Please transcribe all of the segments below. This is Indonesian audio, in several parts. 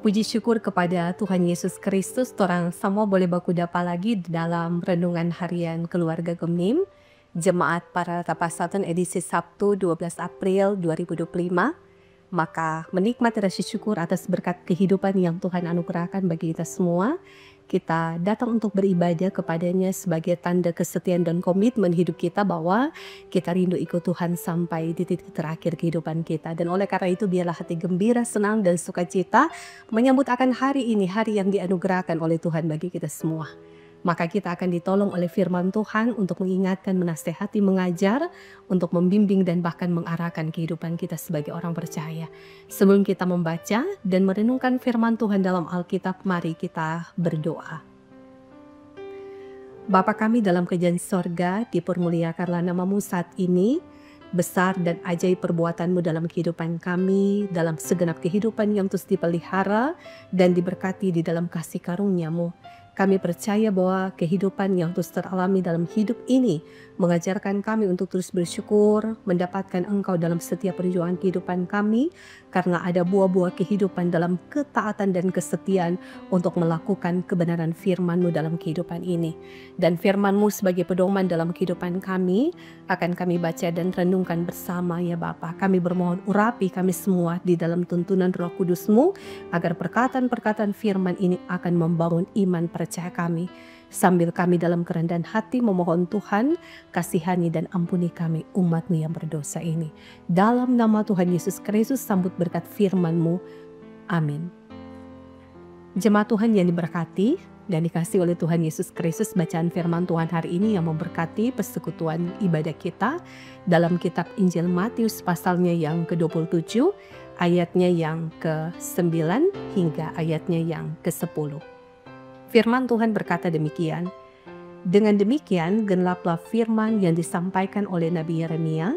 Puji syukur kepada Tuhan Yesus Kristus, torang semua boleh baku dapa lagi dalam renungan harian keluarga Gemim, Jemaat para Tapasatan edisi Sabtu 12 April 2025. Maka menikmati rasa syukur atas berkat kehidupan yang Tuhan anugerahkan bagi kita semua. Kita datang untuk beribadah kepadanya sebagai tanda kesetiaan dan komitmen hidup kita bahwa kita rindu ikut Tuhan sampai di titik terakhir kehidupan kita. Dan oleh karena itu biarlah hati gembira, senang dan sukacita menyambut akan hari ini, hari yang dianugerahkan oleh Tuhan bagi kita semua. Maka kita akan ditolong oleh firman Tuhan untuk mengingatkan, menasehati, mengajar, untuk membimbing dan bahkan mengarahkan kehidupan kita sebagai orang percaya. Sebelum kita membaca dan merenungkan firman Tuhan dalam Alkitab, mari kita berdoa. Bapa kami dalam kerajaan sorga, dipermuliakanlah namamu saat ini. Besar dan ajaib perbuatanmu dalam kehidupan kami, dalam segenap kehidupan yang terus dipelihara dan diberkati di dalam kasih karuniamu. Kami percaya bahwa kehidupan yang terus teralami dalam hidup ini mengajarkan kami untuk terus bersyukur, mendapatkan Engkau dalam setiap perjuangan kehidupan kami, karena ada buah-buah kehidupan dalam ketaatan dan kesetiaan untuk melakukan kebenaran firman-Mu dalam kehidupan ini. Dan firman-Mu sebagai pedoman dalam kehidupan kami, akan kami baca dan renungkan bersama ya Bapa. Kami bermohon urapi kami semua di dalam tuntunan Roh Kudus-Mu, agar perkataan-perkataan firman ini akan membangun iman percaya kami. Sambil kami dalam kerendahan hati memohon Tuhan, kasihani dan ampuni kami umat-Mu yang berdosa ini. Dalam nama Tuhan Yesus Kristus sambut berkat firman-Mu. Amin. Jemaat Tuhan yang diberkati dan dikasihi oleh Tuhan Yesus Kristus, bacaan firman Tuhan hari ini yang memberkati persekutuan ibadah kita dalam kitab Injil Matius pasalnya yang ke-27, ayatnya yang ke-9 hingga ayatnya yang ke-10. Firman Tuhan berkata demikian, dengan demikian genaplah firman yang disampaikan oleh Nabi Yeremia.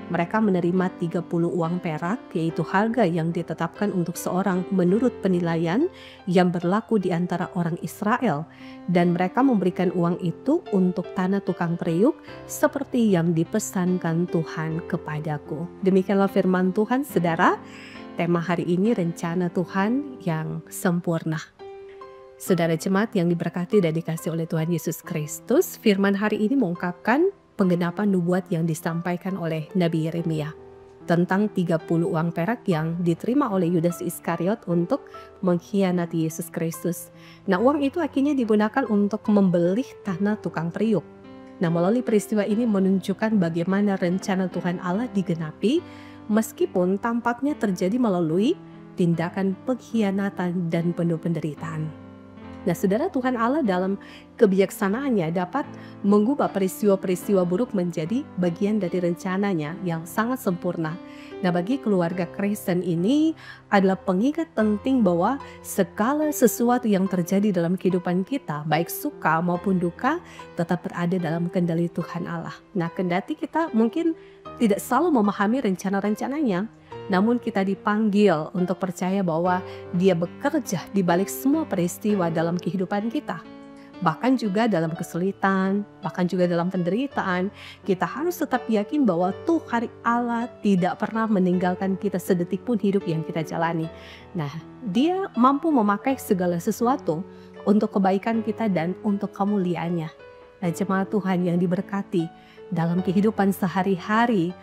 Mereka menerima 30 uang perak, yaitu harga yang ditetapkan untuk seorang menurut penilaian yang berlaku di antara orang Israel. Dan mereka memberikan uang itu untuk tanah tukang periuk seperti yang dipesankan Tuhan kepadaku. Demikianlah firman Tuhan, saudara. Tema hari ini rencana Tuhan yang sempurna. Saudara jemaat yang diberkati dan dikasihi oleh Tuhan Yesus Kristus, firman hari ini mengungkapkan penggenapan nubuat yang disampaikan oleh Nabi Yeremia tentang 30 uang perak yang diterima oleh Yudas Iskariot untuk mengkhianati Yesus Kristus. Nah, uang itu akhirnya digunakan untuk membeli tanah tukang periuk. Nah, melalui peristiwa ini menunjukkan bagaimana rencana Tuhan Allah digenapi meskipun tampaknya terjadi melalui tindakan pengkhianatan dan penuh penderitaan. Nah, saudara, Tuhan Allah dalam kebijaksanaannya dapat mengubah peristiwa-peristiwa buruk menjadi bagian dari rencananya yang sangat sempurna. Nah, bagi keluarga Kristen ini adalah pengingat penting bahwa segala sesuatu yang terjadi dalam kehidupan kita, baik suka maupun duka, tetap berada dalam kendali Tuhan Allah. Nah, kendati kita mungkin tidak selalu memahami rencana-rencananya, namun kita dipanggil untuk percaya bahwa Dia bekerja di balik semua peristiwa dalam kehidupan kita. Bahkan juga dalam kesulitan, bahkan juga dalam penderitaan, kita harus tetap yakin bahwa Tuhan Allah tidak pernah meninggalkan kita sedetik pun hidup yang kita jalani. Nah, Dia mampu memakai segala sesuatu untuk kebaikan kita dan untuk kemuliaannya. Nah, jemaat Tuhan yang diberkati, dalam kehidupan sehari-hari,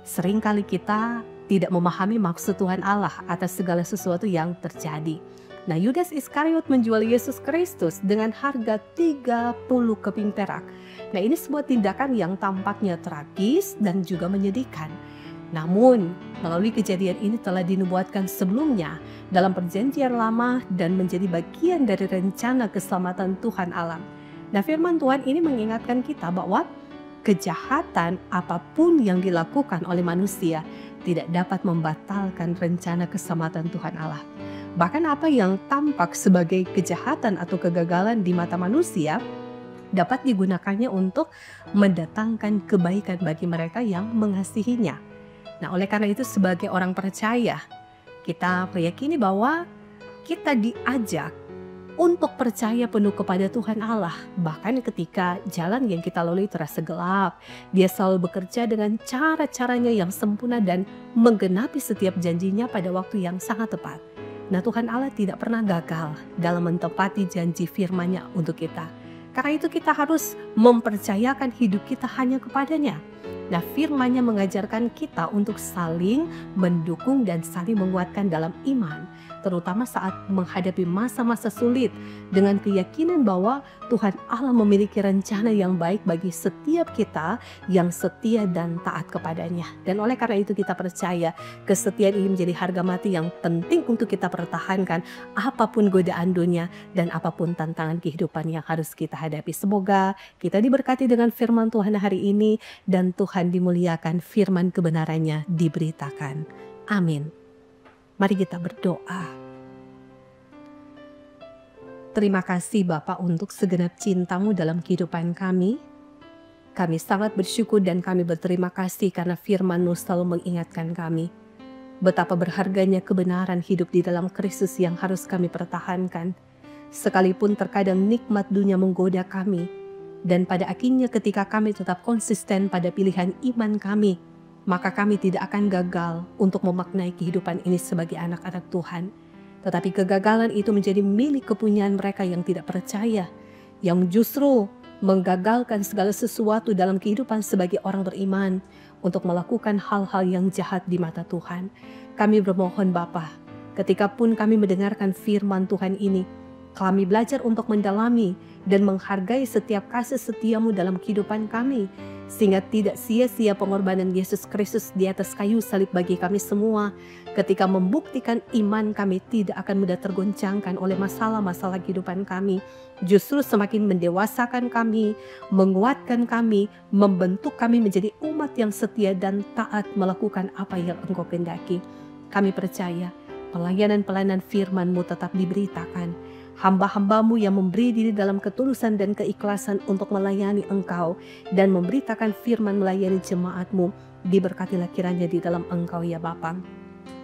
seringkali kita tidak memahami maksud Tuhan Allah atas segala sesuatu yang terjadi. Nah, Yudas Iskariot menjual Yesus Kristus dengan harga 30 keping perak. Nah, ini sebuah tindakan yang tampaknya tragis dan juga menyedihkan. Namun, melalui kejadian ini telah dinubuatkan sebelumnya dalam perjanjian lama dan menjadi bagian dari rencana keselamatan Tuhan Allah. Nah, firman Tuhan ini mengingatkan kita bahwa kejahatan apapun yang dilakukan oleh manusia tidak dapat membatalkan rencana keselamatan Tuhan Allah. Bahkan apa yang tampak sebagai kejahatan atau kegagalan di mata manusia dapat digunakannya untuk mendatangkan kebaikan bagi mereka yang mengasihinya. Nah, oleh karena itu sebagai orang percaya, kita meyakini bahwa kita diajak untuk percaya penuh kepada Tuhan Allah. Bahkan ketika jalan yang kita lalui terasa gelap, Dia selalu bekerja dengan cara-caranya yang sempurna dan menggenapi setiap janjinya pada waktu yang sangat tepat. Nah, Tuhan Allah tidak pernah gagal dalam menepati janji firman-Nya untuk kita. Karena itu kita harus mempercayakan hidup kita hanya kepadanya. Nah, firman-Nya mengajarkan kita untuk saling mendukung dan saling menguatkan dalam iman, terutama saat menghadapi masa-masa sulit, dengan keyakinan bahwa Tuhan Allah memiliki rencana yang baik bagi setiap kita yang setia dan taat kepadanya. Dan oleh karena itu kita percaya kesetiaan ini menjadi harga mati yang penting untuk kita pertahankan apapun godaan dunia dan apapun tantangan kehidupan yang harus kita hadapi. Semoga kita diberkati dengan firman Tuhan hari ini dan Tuhan dimuliakan, firman kebenarannya diberitakan. Amin. Mari kita berdoa. Terima kasih Bapa untuk segenap cinta-Mu dalam kehidupan kami. Kami sangat bersyukur dan kami berterima kasih karena firman-Mu selalu mengingatkan kami betapa berharganya kebenaran hidup di dalam Kristus yang harus kami pertahankan. Sekalipun terkadang nikmat dunia menggoda kami, dan pada akhirnya ketika kami tetap konsisten pada pilihan iman kami, maka kami tidak akan gagal untuk memaknai kehidupan ini sebagai anak-anak Tuhan. Tetapi kegagalan itu menjadi milik kepunyaan mereka yang tidak percaya, yang justru menggagalkan segala sesuatu dalam kehidupan sebagai orang beriman untuk melakukan hal-hal yang jahat di mata Tuhan. Kami bermohon Bapa, ketika pun kami mendengarkan firman Tuhan ini, kami belajar untuk mendalami dan menghargai setiap kasih setia-Mu dalam kehidupan kami, sehingga tidak sia-sia pengorbanan Yesus Kristus di atas kayu salib bagi kami semua, ketika membuktikan iman kami tidak akan mudah tergoncangkan oleh masalah-masalah kehidupan kami. Justru semakin mendewasakan kami, menguatkan kami, membentuk kami menjadi umat yang setia dan taat melakukan apa yang Engkau kehendaki. Kami percaya pelayanan-pelayanan firman-Mu tetap diberitakan. Hamba-hamba-Mu yang memberi diri dalam ketulusan dan keikhlasan untuk melayani Engkau dan memberitakan firman melayani jemaat-Mu, diberkatilah kiranya di dalam Engkau ya Bapa.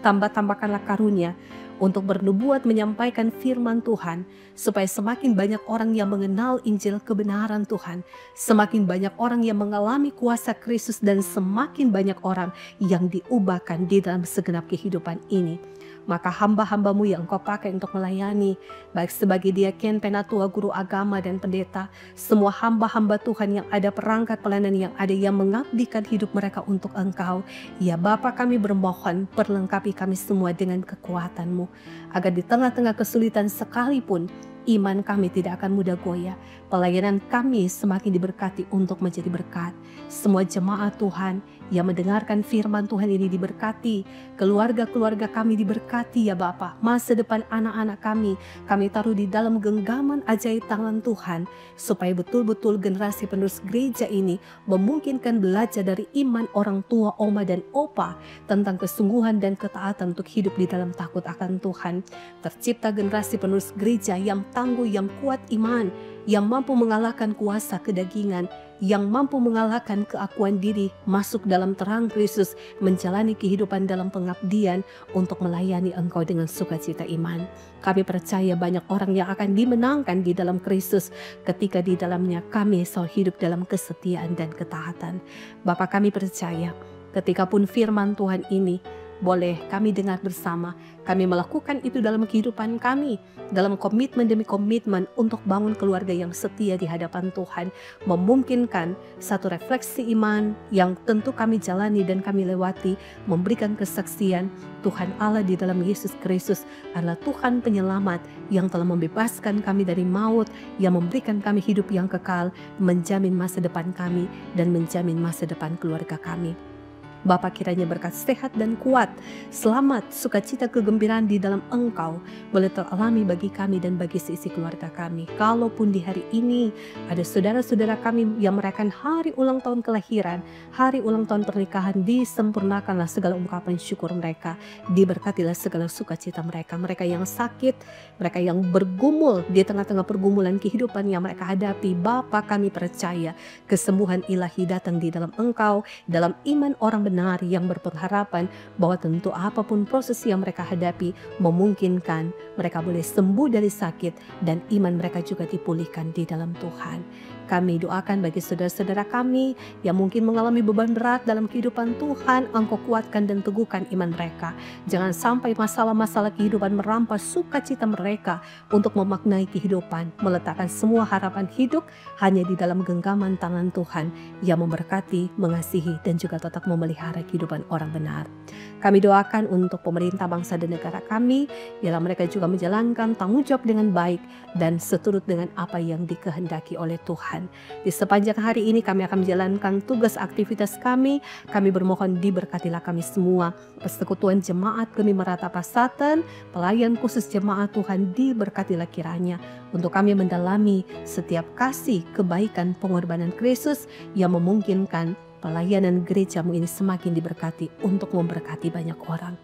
Tambah-tambahkanlah karunia untuk bernubuat menyampaikan firman Tuhan, supaya semakin banyak orang yang mengenal Injil kebenaran Tuhan, semakin banyak orang yang mengalami kuasa Kristus, dan semakin banyak orang yang diubahkan di dalam segenap kehidupan ini. Maka hamba-hamba-Mu yang Engkau pakai untuk melayani, baik sebagai diaken, penatua, guru agama, dan pendeta, semua hamba-hamba Tuhan yang ada perangkat pelayanan yang ada yang mengabdikan hidup mereka untuk Engkau, ya Bapa, kami bermohon perlengkapi kami semua dengan kekuatan-Mu, agar di tengah-tengah kesulitan sekalipun iman kami tidak akan mudah goyah. Pelayanan kami semakin diberkati untuk menjadi berkat. Semua jemaat Tuhan yang mendengarkan firman Tuhan ini diberkati. Keluarga-keluarga kami diberkati ya Bapa. Masa depan anak-anak kami taruh di dalam genggaman ajaib tangan Tuhan, supaya betul-betul generasi penerus gereja ini memungkinkan belajar dari iman orang tua, oma, dan opa tentang kesungguhan dan ketaatan untuk hidup di dalam takut akan Tuhan. Tercipta generasi penerus gereja yang tangguh, yang kuat iman, yang mampu mengalahkan kuasa kedagingan, yang mampu mengalahkan keakuan diri, masuk dalam terang Kristus, menjalani kehidupan dalam pengabdian untuk melayani Engkau dengan sukacita iman. Kami percaya banyak orang yang akan dimenangkan di dalam Kristus ketika di dalamnya kami selalu hidup dalam kesetiaan dan ketaatan. Bapa, kami percaya ketika pun firman Tuhan ini boleh kami dengar bersama, kami melakukan itu dalam kehidupan kami, dalam komitmen demi komitmen untuk bangun keluarga yang setia di hadapan Tuhan, memungkinkan satu refleksi iman yang tentu kami jalani dan kami lewati, memberikan kesaksian Tuhan Allah di dalam Yesus Kristus adalah Tuhan penyelamat yang telah membebaskan kami dari maut, yang memberikan kami hidup yang kekal, menjamin masa depan kami dan menjamin masa depan keluarga kami. Bapa, kiranya berkat sehat dan kuat, selamat, sukacita, kegembiraan di dalam Engkau boleh teralami bagi kami dan bagi seisi keluarga kami. Kalaupun di hari ini ada saudara-saudara kami yang merayakan hari ulang tahun kelahiran, hari ulang tahun pernikahan, disempurnakanlah segala ungkapan syukur mereka, diberkatilah segala sukacita mereka. Mereka yang sakit, mereka yang bergumul di tengah-tengah pergumulan kehidupan yang mereka hadapi, Bapa, kami percaya kesembuhan ilahi datang di dalam Engkau, dalam iman orang benar yang berpengharapan bahwa tentu apapun proses yang mereka hadapi memungkinkan mereka boleh sembuh dari sakit dan iman mereka juga dipulihkan di dalam Tuhan. Kami doakan bagi saudara-saudara kami yang mungkin mengalami beban berat dalam kehidupan Tuhan, Engkau kuatkan dan teguhkan iman mereka. Jangan sampai masalah-masalah kehidupan merampas sukacita mereka untuk memaknai kehidupan, meletakkan semua harapan hidup hanya di dalam genggaman tangan Tuhan yang memberkati, mengasihi, dan juga tetap memelihara kehidupan orang benar. Kami doakan untuk pemerintah bangsa dan negara kami, biarlah mereka juga menjalankan tanggung jawab dengan baik dan seturut dengan apa yang dikehendaki oleh Tuhan. Di sepanjang hari ini kami akan menjalankan tugas aktivitas kami. Kami bermohon diberkatilah kami semua. Persekutuan jemaat kami Merata Pasaten, pelayan khusus jemaat Tuhan diberkatilah kiranya. Untuk kami mendalami setiap kasih, kebaikan, pengorbanan Kristus yang memungkinkan pelayanan gerejamu ini semakin diberkati untuk memberkati banyak orang.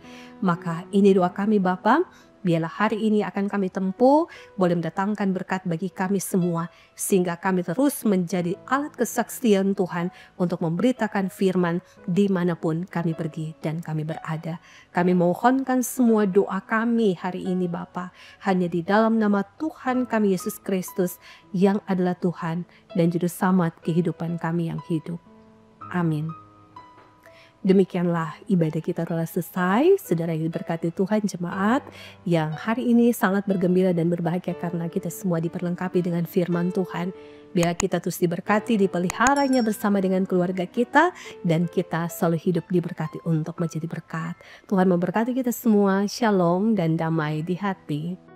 Maka ini doa kami Bapa, biarlah hari ini akan kami tempuh boleh mendatangkan berkat bagi kami semua, sehingga kami terus menjadi alat kesaksian Tuhan untuk memberitakan firman dimanapun kami pergi dan kami berada. Kami mohonkan semua doa kami hari ini Bapa, hanya di dalam nama Tuhan kami Yesus Kristus yang adalah Tuhan dan Juru Selamat kehidupan kami yang hidup. Amin. Demikianlah ibadah kita telah selesai. Saudara yang diberkati Tuhan, jemaat yang hari ini sangat bergembira dan berbahagia karena kita semua diperlengkapi dengan firman Tuhan. Biar kita terus diberkati, dipeliharanya bersama dengan keluarga kita, dan kita selalu hidup diberkati untuk menjadi berkat. Tuhan memberkati kita semua. Shalom dan damai di hati.